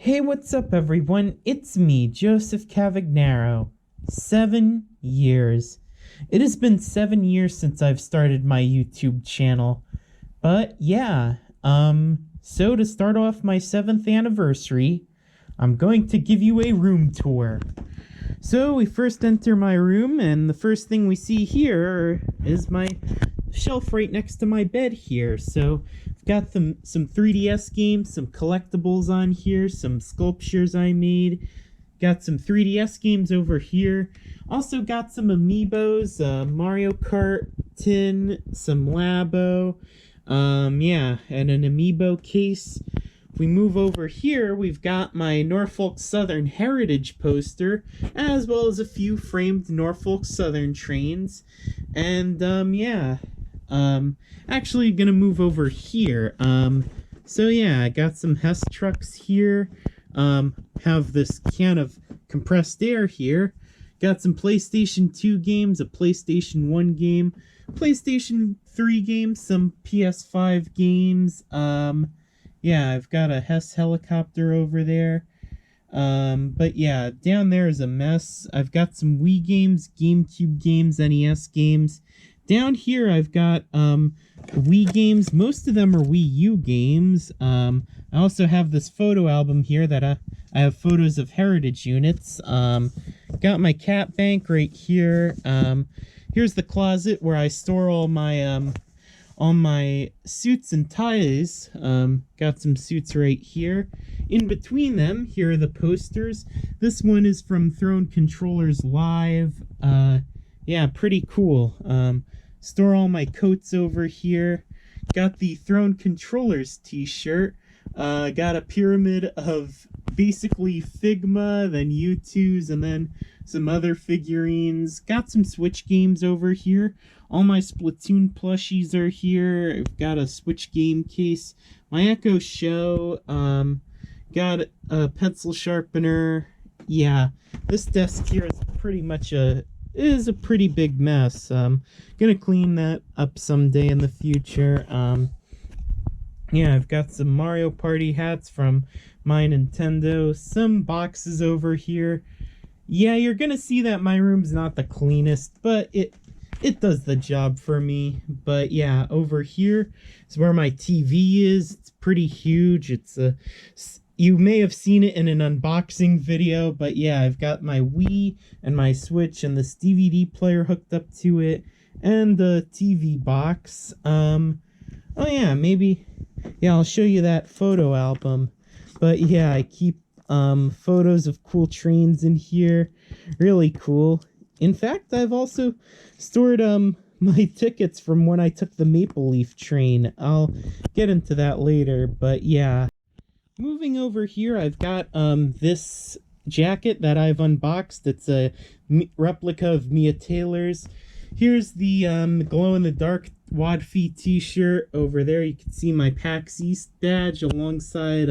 Hey, what's up, everyone? It's me, Joseph Cavagnaro. 7 years. It has been 7 years since I've started my YouTube channel. But yeah, so to start off my 7th anniversary, I'm going to give you a room tour. So we first enter my room, and the first thing we see here is my shelf right next to my bed here. So I've got some 3DS games, some collectibles on here, some sculptures I made. Got some 3DS games over here. Also got some amiibos, Mario Kart tin, some Labo, yeah, and an amiibo case. If we move over here, we've got my Norfolk Southern Heritage poster, as well as a few framed Norfolk Southern trains. And, yeah, actually gonna move over here. So yeah, I got some Hess trucks here. Have this can of compressed air here. Got some PlayStation 2 games, a PlayStation 1 game, PlayStation 3 games, some PS5 games. Yeah, I've got a Hess helicopter over there. But yeah, down there is a mess. I've got some Wii games, GameCube games, NES games. Down here I've got Wii games. Most of them are Wii U games. I also have this photo album here that I have photos of heritage units. Got my cat bank right here. Here's the closet where I store all my suits and ties. Got some suits right here. In between them, here are the posters. This one is from Throne Controllers Live. Yeah, pretty cool. Store all my coats over here. Got the Throne Controllers t-shirt. Got a pyramid of basically Figma, then U2s, and then some other figurines. Got some Switch games over here. All my Splatoon plushies are here. I've got a Switch game case. My Echo Show. Got a pencil sharpener. Yeah, this desk here is pretty much a pretty big mess. Gonna clean that up someday in the future. Yeah, I've got some Mario Party hats from my Nintendo. Some boxes over here. Yeah, you're gonna see that my room's not the cleanest, but it does the job for me. But yeah, over here is where my TV is. It's pretty huge. You may have seen it in an unboxing video, but yeah, I've got my Wii and my Switch and this DVD player hooked up to it, and the TV box. Oh yeah, maybe, yeah, I'll show you that photo album. But yeah, I keep photos of cool trains in here. Really cool. In fact, I've also stored my tickets from when I took the Maple Leaf train. I'll get into that later, but yeah. Moving over here, I've got this jacket that I've unboxed. It's a replica of Mia Taylor's. Here's the glow-in-the-dark Wadfee t-shirt. Over there you can see my PAX East badge alongside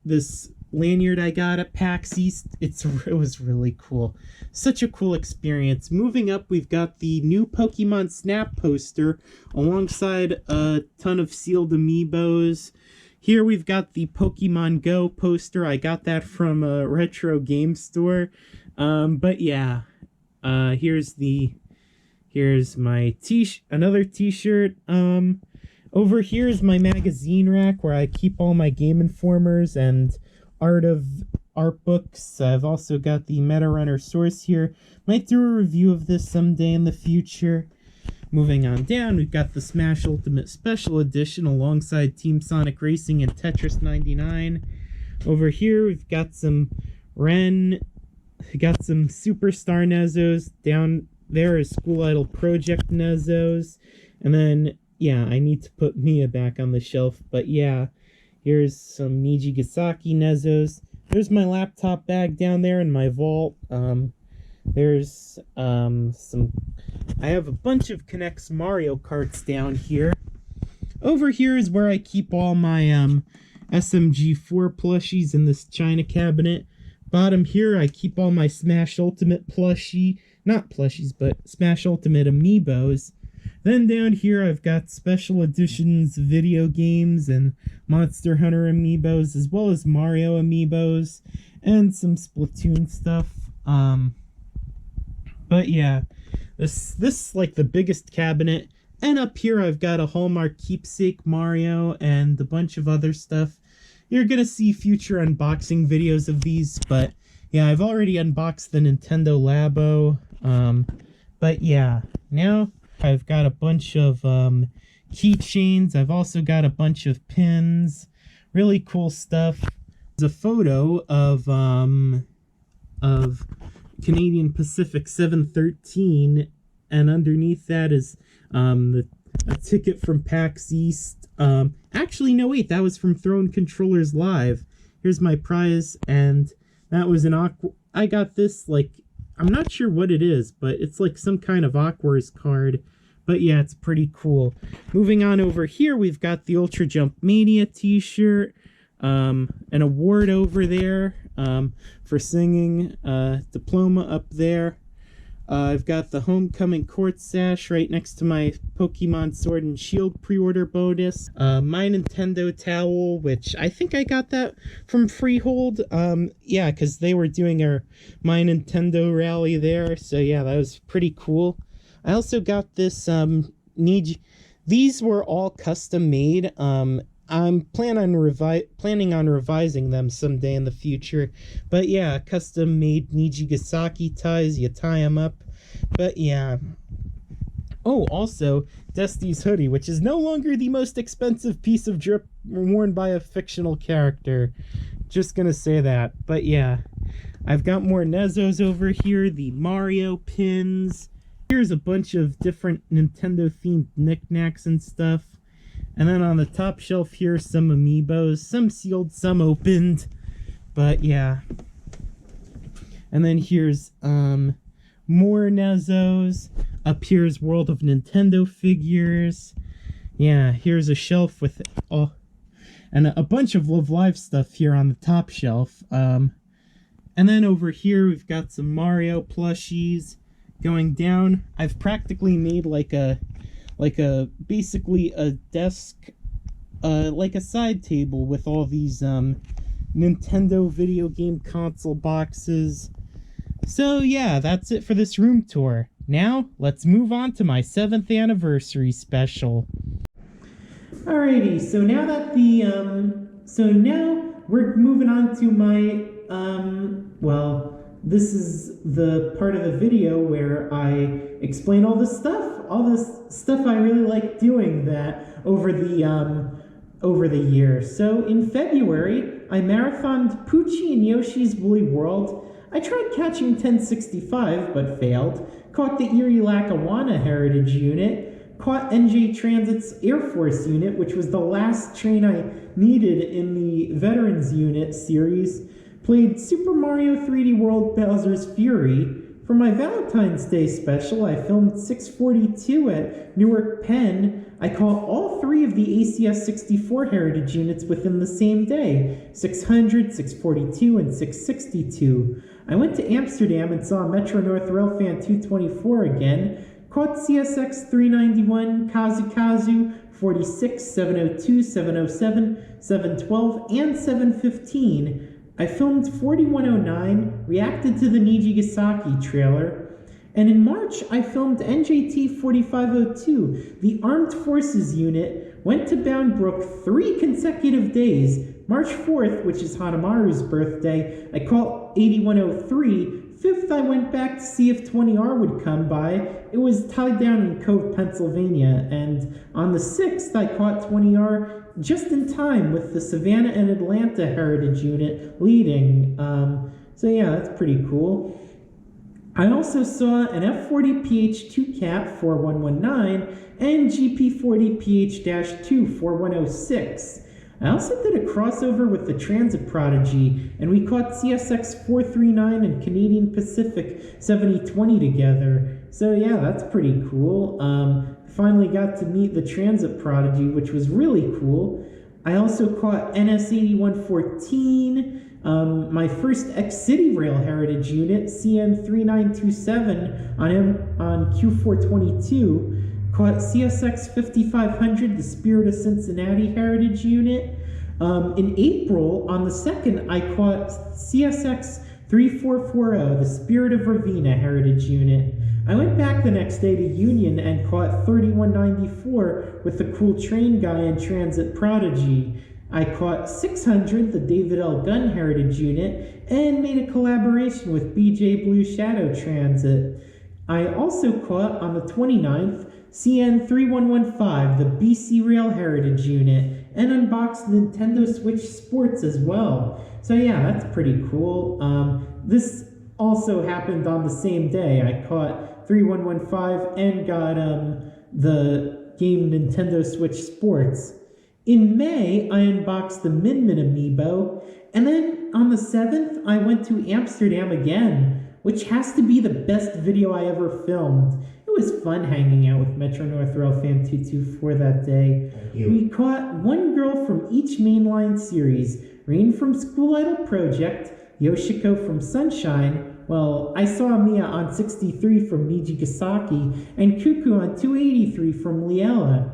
this lanyard I got at PAX East. It was really cool. Such a cool experience. Moving up, we've got the new Pokemon Snap poster alongside a ton of sealed amiibos. Here we've got the Pokemon Go poster. I got that from a retro game store. But yeah, here's my another t-shirt. Over here is my magazine rack where I keep all my Game Informers and art books. I've also got the Meta Runner source here. Might do a review of this someday in the future. Moving on down, we've got the Smash Ultimate Special Edition alongside Team Sonic Racing and Tetris 99. Over here, we've got some Ren. We got some Superstar Nezos. Down there is School Idol Project Nezos. And then, yeah, I need to put Mia back on the shelf. But yeah, here's some Nijigasaki Nezos. There's my laptop bag down there in my vault. There's I have a bunch of K'NEX Mario Karts down here. Over here is where I keep all my SMG4 plushies in this china cabinet. Bottom here I keep all my Smash Ultimate not plushies, but Smash Ultimate amiibos. Then down here I've got special editions video games and Monster Hunter amiibos, as well as Mario amiibos and some Splatoon stuff. But yeah, this is like the biggest cabinet. And up here I've got a Hallmark keepsake Mario and a bunch of other stuff. You're gonna see future unboxing videos of these, but yeah, I've already unboxed the Nintendo Labo. But yeah, now I've got a bunch of keychains. I've also got a bunch of pins. Really cool stuff. There's a photo of Canadian Pacific 713, and underneath that is a ticket from PAX East. Actually, no, wait, that was from Throne Controllers Live. Here's my prize, and that was an I got this, like, I'm not sure what it is, but it's like some kind of Aquars card. But yeah, it's pretty cool. Moving on over here, we've got the Ultra Jump Mania t-shirt. An award over there for singing. Diploma up there. I've got the Homecoming Court sash right next to my Pokemon Sword and Shield pre-order bonus. My Nintendo towel, which I think I got that from Freehold. Yeah, because they were doing our My Nintendo rally there. So yeah, that was pretty cool. I also got this these were all custom made. I'm planning on revising them someday in the future. But yeah, custom made Nijigasaki ties. You tie them up. But yeah. Oh, also, Dusty's hoodie, which is no longer the most expensive piece of drip worn by a fictional character. Just gonna say that. But yeah. I've got more Nezos over here. The Mario pins. Here's a bunch of different Nintendo-themed knickknacks and stuff. And then on the top shelf here, some amiibos. Some sealed, some opened. But yeah. And then here's more Nezos. Up here's World of Nintendo figures. Yeah, here's a shelf with and a bunch of Live Live stuff here on the top shelf. And then over here we've got some Mario plushies. Going down, I've practically made like a basically a desk, like a side table with all these Nintendo video game console boxes. So yeah, that's it for this room tour. Now let's move on to my 7th anniversary special. Alrighty, so now that now we're moving on to my well, this is the part of the video where I explain all this stuff I really like doing that over the year. So in February, I marathoned Poochie and Yoshi's Woolly World. I tried catching 1065, but failed. Caught the Erie Lackawanna Heritage Unit. Caught NJ Transit's Air Force Unit, which was the last train I needed in the Veterans Unit series. Played Super Mario 3D World Bowser's Fury. For my Valentine's Day special, I filmed 642 at Newark Penn. I caught all 3 of the ACS 64 Heritage units within the same day, 600, 642, and 662. I went to Amsterdam and saw Metro North Railfan 224 again. Caught CSX 391, Kazu 46, 702, 707, 712, and 715. I filmed 4109, reacted to the Nijigasaki trailer, and in March I filmed NJT 4502, the Armed Forces unit, went to Bound Brook 3 consecutive days. March 4th, which is Hanamaru's birthday, I caught 8103. 5th, I went back to see if 20R would come by. It was tied down in Cove, Pennsylvania, and on the 6th, I caught 20R just in time with the Savannah and Atlanta Heritage Unit leading. So yeah, that's pretty cool. I also saw an F40PH2 Cap 4119 and GP40PH-2 4106. I also did a crossover with the Transit Prodigy, and we caught CSX 439 and Canadian Pacific 7020 together. So yeah, that's pretty cool. Finally got to meet the Transit Prodigy, which was really cool. I also caught NS8114, my first X-City Rail Heritage unit, CN3927 on Q422. caught CSX 5500, the Spirit of Cincinnati Heritage Unit. In April, on the 2nd, I caught CSX 3440, the Spirit of Ravenna Heritage Unit. I went back the next day to Union and caught 3194 with the cool train guy in Transit Prodigy. I caught 600, the David L. Gunn Heritage Unit, and made a collaboration with BJ Blue Shadow Transit. I also caught, on the 29th, CN 3115, the BC Rail Heritage Unit, and unboxed Nintendo Switch Sports as well. So yeah, that's pretty cool. This also happened on the same day. I caught 3115 and got the game Nintendo Switch Sports. In May, I unboxed the Min Min amiibo, and then on the 7th, I went to Amsterdam again, which has to be the best video I ever filmed. It was fun hanging out with Metro North Rail Fan 224 that day. We caught one girl from each mainline series, Rain from School Idol Project, Yoshiko from Sunshine, well, I saw Mia on 63 from Nijigasaki, and Cuckoo on 283 from Liela.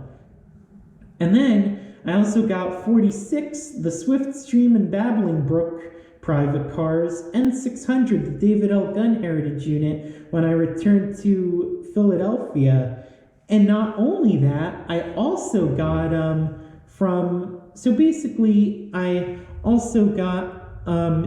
And then I also got 46, the Swift Stream and Babbling Brook private cars, and 600, the David L. Gunn Heritage Unit, when I returned to Philadelphia. And not only that, I also got so basically I also got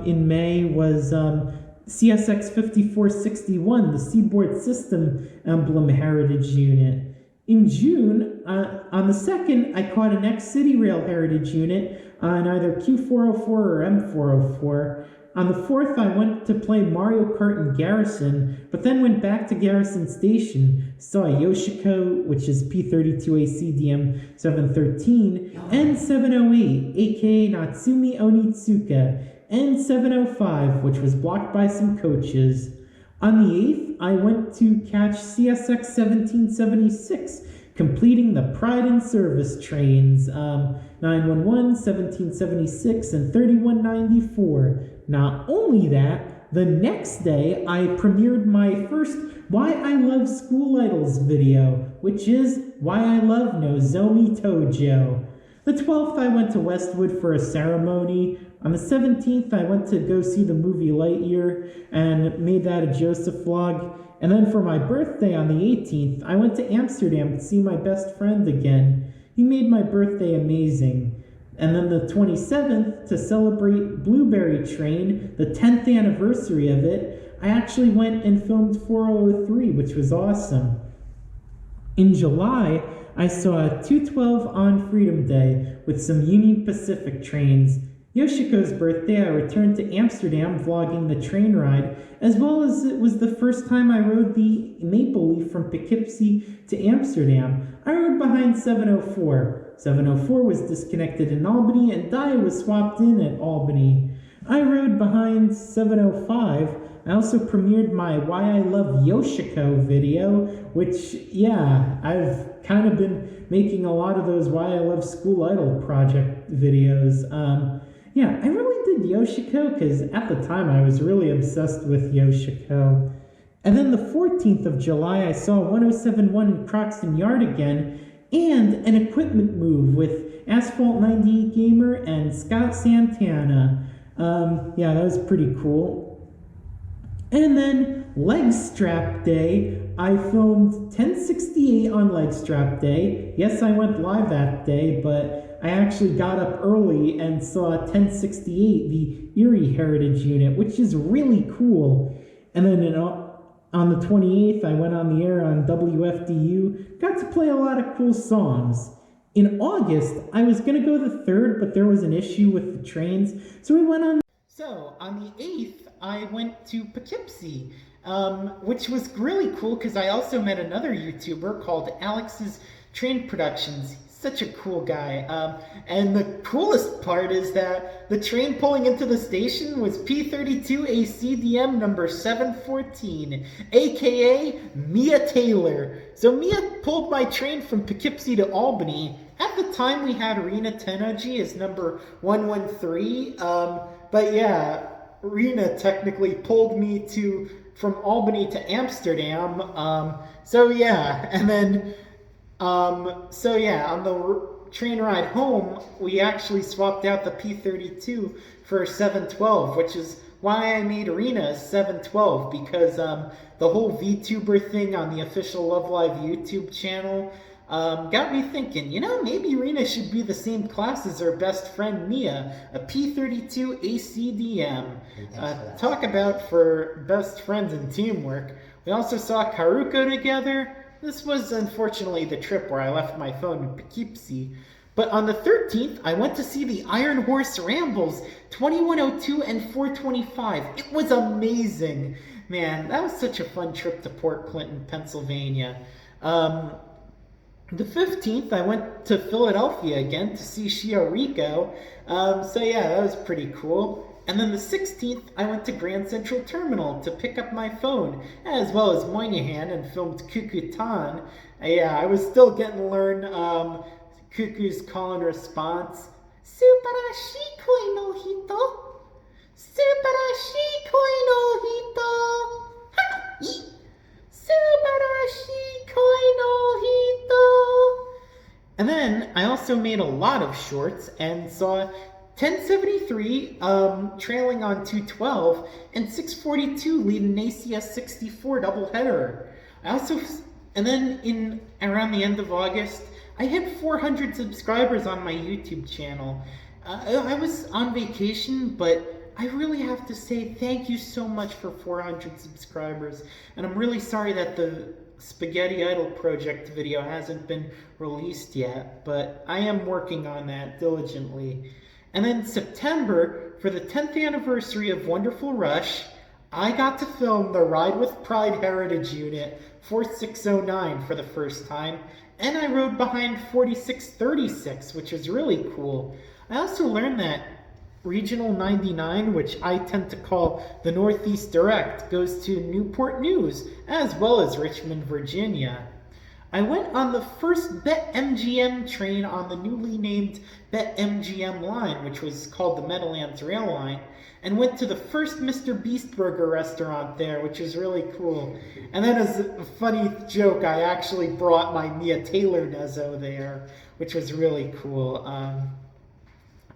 in May was CSX 5461, the Seaboard System Emblem Heritage Unit. In June, on the 2nd, I caught an X-City Rail Heritage Unit on either Q404 or M404. On the 4th, I went to play Mario Kart in Garrison, but then went back to Garrison Station, saw Yoshiko, which is P32AC DM713, and 708, aka Natsumi Onitsuka, and 705, which was blocked by some coaches. On the 8th, I went to catch CSX 1776, completing the Pride in Service trains, 911, 1776, and 3194. Not only that, the next day I premiered my first Why I Love School Idols video, which is Why I Love Nozomi Tojo. The 12th, I went to Westwood for a ceremony. On the 17th, I went to go see the movie Lightyear and made that a Joseph vlog. And then for my birthday on the 18th, I went to Amsterdam to see my best friend again. He made my birthday amazing. And then the 27th, to celebrate Blueberry Train, the 10th anniversary of it, I actually went and filmed 4003, which was awesome. In July, I saw 212 on Freedom Day with some Union Pacific trains. Yoshiko's birthday, I returned to Amsterdam vlogging the train ride, as well as it was the first time I rode the Maple Leaf from Poughkeepsie to Amsterdam. I rode behind 704. 704 was disconnected in Albany, and Dia was swapped in at Albany. I rode behind 705. I also premiered my Why I Love Yoshiko video, which, yeah, I've kind of been making a lot of those Why I Love School Idol project videos. Yeah, I really did Yoshiko because at the time I was really obsessed with Yoshiko. And then the 14th of July, I saw 1071 Croxton Yard again, and an equipment move with Asphalt 98 Gamer and Scott Santana. Yeah, that was pretty cool. And then Leg Strap Day, I filmed 1068 on Leg Strap Day. Yes, I went live that day, but I actually got up early and saw 1068, the Erie Heritage Unit, which is really cool. And then on the 28th, I went on the air on WFDU, got to play a lot of cool songs. In August, I was going to go the 3rd, but there was an issue with the trains, so we went on. So, on the 8th, I went to Poughkeepsie, which was really cool because I also met another YouTuber called Alex's Train Productions. Such a cool guy. And the coolest part is that the train pulling into the station was P32 ACDM number 714, aka Mia Taylor. So Mia pulled my train from Poughkeepsie to Albany. At the time we had Rena Tenaji as number 113, but yeah, Rena technically pulled me from Albany to Amsterdam. So yeah, and then So yeah, on the train ride home, we actually swapped out the P32 for 712, which is why I made Arena 712, because the whole VTuber thing on the official Love Live YouTube channel got me thinking, maybe Rena should be the same class as her best friend Mia, a P32 ACDM. Talk about for best friends and teamwork. We also saw Karuko together. This was unfortunately the trip where I left my phone in Poughkeepsie. But on the 13th, I went to see the Iron Horse Rambles 2102 and 425. It was amazing. Man, that was such a fun trip to Port Clinton, Pennsylvania. The 15th, I went to Philadelphia again to see Shio Rico. So yeah, that was pretty cool. And then the 16th, I went to Grand Central Terminal to pick up my phone, as well as Moynihan, and filmed Kukutan. Yeah, I was still getting to learn Cuckoo's call and response. Subarashi koi no hito. Subarashi koi no hito. Ha! Subarashi koi no hito. And then I also made a lot of shorts and saw 1073 trailing on 212 and 642 leading ACS 64 doubleheader. And then in around the end of August, I hit 400 subscribers on my YouTube channel. I was on vacation, but I really have to say thank you so much for 400 subscribers. And I'm really sorry that the Spaghetti Idol project video hasn't been released yet, but I am working on that diligently. And then September, for the 10th anniversary of Wonderful Rush, I got to film the Ride with Pride Heritage Unit 4609 for the first time, and I rode behind 4636, which was really cool. I also learned that Regional 99, which I tend to call the Northeast Direct, goes to Newport News, as well as Richmond, Virginia. I went on the first BetMGM train on the newly named BetMGM line, which was called the Meadowlands Rail Line, and went to the first Mr. Beast Burger restaurant there, which is really cool. And then as a funny joke, I actually brought my Mia Taylor Nezzo there, which was really cool.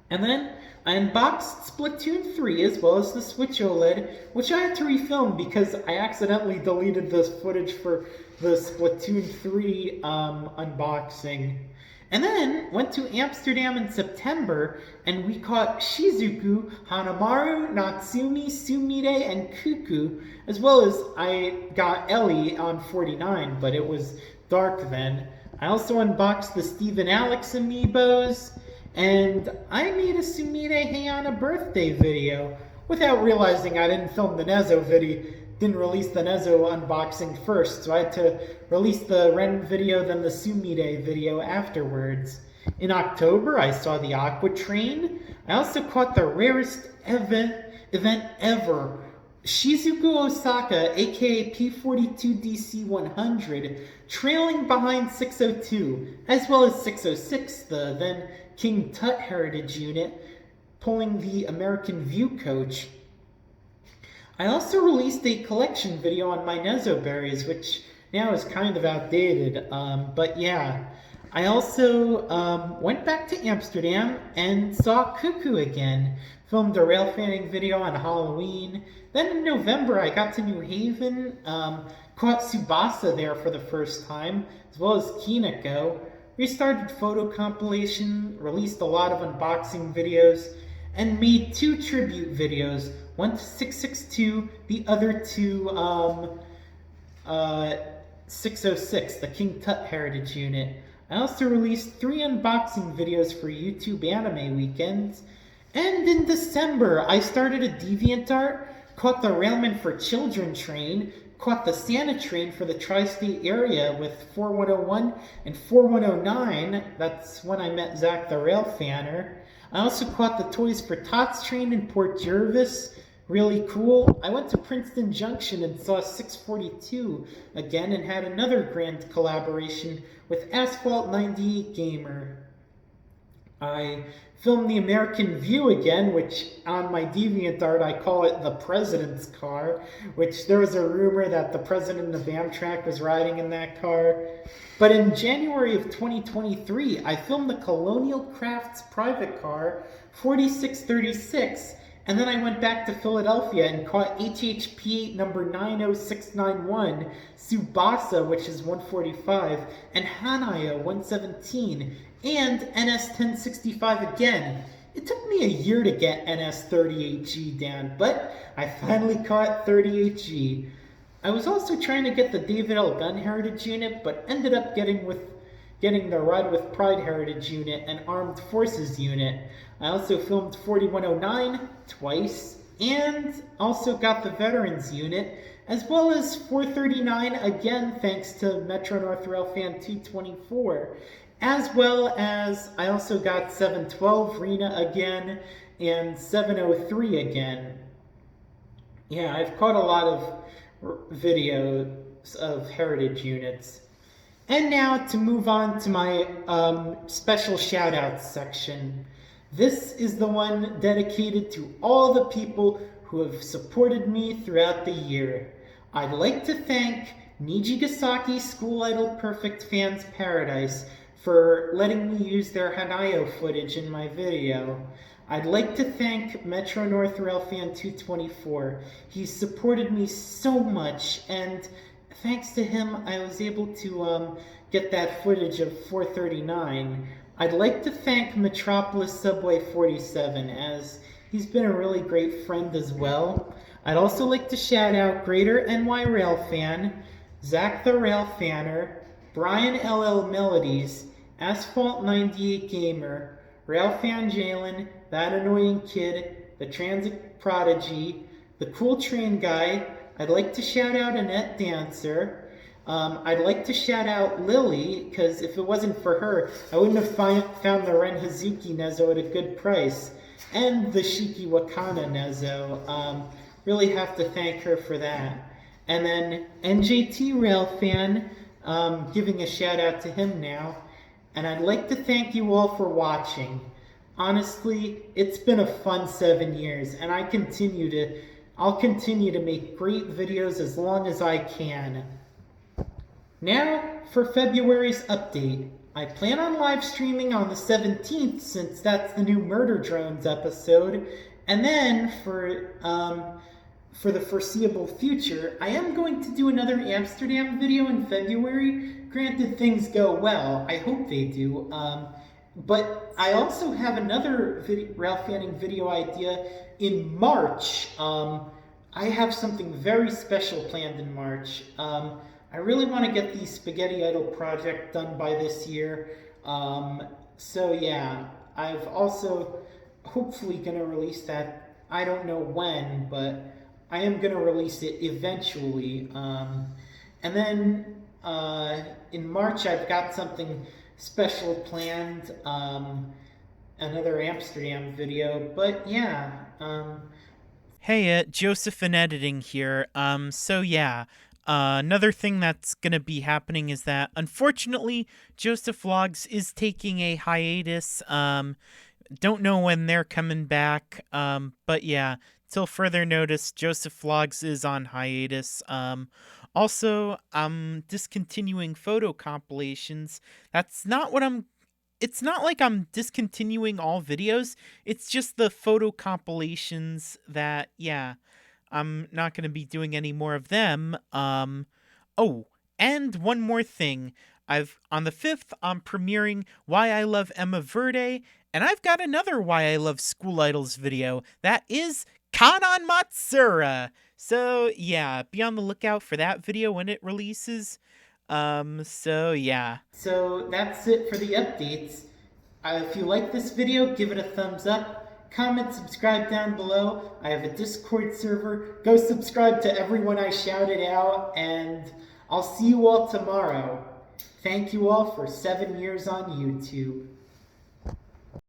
And then I unboxed Splatoon 3 as well as the Switch OLED, which I had to refilm because I accidentally deleted this footage for the Splatoon 3 unboxing. And then went to Amsterdam in September, and we caught Shizuku, Hanamaru, Natsumi, Sumire, and Kuku, as well as I got Ellie on 49, but it was dark then. I also unboxed the Steven Alex amiibos, and I made a Sumire Heiana birthday video without realizing I didn't film the Nezzo video, didn't release the Nezzo unboxing first, so I had to release the Ren video, then the Sumire video afterwards. In October, I saw the Aqua Train. I also caught the rarest event ever, Shizuku Osaka, aka P42DC 100, trailing behind 602, as well as 606, the then King Tut Heritage Unit, pulling the American View coach. I also released a collection video on my Nezzo berries, which now is kind of outdated, but yeah. I also went back to Amsterdam and saw Cuckoo again, filmed a rail fanning video on Halloween. Then in November, I got to New Haven, caught Tsubasa there for the first time, as well as Kineko, restarted photo compilation, released a lot of unboxing videos, and made 2 tribute videos, one to 662, the other to 606, the King Tut Heritage Unit. I also released 3 unboxing videos for YouTube Anime Weekends, and in December, I started a DeviantArt, caught the Railman for Children train, caught the Santa train for the tri-state area with 4101 and 4109. That's when I met Zach the Rail Fanner. I also caught the Toys for Tots train in Port Jervis. Really cool. I went to Princeton Junction and saw 642 again and had another grand collaboration with Asphalt 98 Gamer. I filmed the American View again, which on my DeviantArt I call it the President's car, which there was a rumor that the President of Amtrak was riding in that car. But in January of 2023, I filmed the Colonial Crafts private car, 4636, and then I went back to Philadelphia and caught HHP number 90691, Tsubasa, which is 145, and Hanaya 117, and NS 1065 again. It took me a year to get NS 38G down, but I finally caught 38G. I was also trying to get the David L. Gunn Heritage Unit, but ended up getting the Ride with Pride Heritage Unit and Armed Forces Unit. I also filmed 4109 twice, and also got the Veterans Unit, as well as 439 again thanks to Metro North Railfan 224. As well as I also got 712 Rena again and 703 again. Yeah, I've caught a lot of videos of heritage units. And now to move on to my special shout-outs section. This is the one dedicated to all the people who have supported me throughout the year. I'd like to thank Nijigasaki School Idol Perfect Fans Paradise for letting me use their Hanayo footage in my video. I'd like to thank Metro North Railfan 224. He's supported me so much, and thanks to him, I was able to get that footage of 439. I'd like to thank Metropolis Subway 47, as he's been a really great friend as well. I'd also like to shout out Greater NY Railfan, Zach the Railfanner, Brian LL Melodies, Asphalt 98 Gamer, Railfan Jalen, That Annoying Kid, The Transit Prodigy, The Cool Train Guy. I'd like to shout out Annette Dancer. I'd like to shout out Lily, because if it wasn't for her, I wouldn't have found the Ren Hazuki Nezo at a good price. And the Shiki Wakana Nezo. Really have to thank her for that. And then NJT Railfan, giving a shout out to him now. And I'd like to thank you all for watching. Honestly, it's been a fun 7 years, and I'll continue to make great videos as long as I can. Now, for February's update. I plan on live streaming on the 17th, since that's the new Murder Drones episode. And then, for the foreseeable future, I am going to do another Amsterdam video in February. Granted, things go well. I hope they do. But I also have another Railfanning video idea in March. I have something very special planned in March. I really want to get the Spaghetti Idol project done by this year. So yeah, I've also hopefully going to release that. I don't know when, but I am going to release it eventually. And then in March, I've got something special planned, another Amsterdam video, but yeah. Hey, Joseph in editing here. So yeah, another thing that's gonna be happening is that, unfortunately, Joseph Vlogs is taking a hiatus. Don't know when they're coming back, but yeah, till further notice, Joseph Vlogs is on hiatus. Also, I'm discontinuing photo compilations. That's not what it's not like I'm discontinuing all videos. It's just the photo compilations that, yeah, I'm not going to be doing any more of them. Oh, and one more thing. On the 5th, I'm premiering Why I Love Emma Verde, and I've got another Why I Love School Idols video. That is Kanan Matsura. So yeah, be on the lookout for that video when it releases. So yeah. So that's it for the updates. If you like this video, give it a thumbs up. Comment, subscribe down below. I have a Discord server. Go subscribe to everyone I shouted out, and I'll see you all tomorrow. Thank you all for 7 years on YouTube.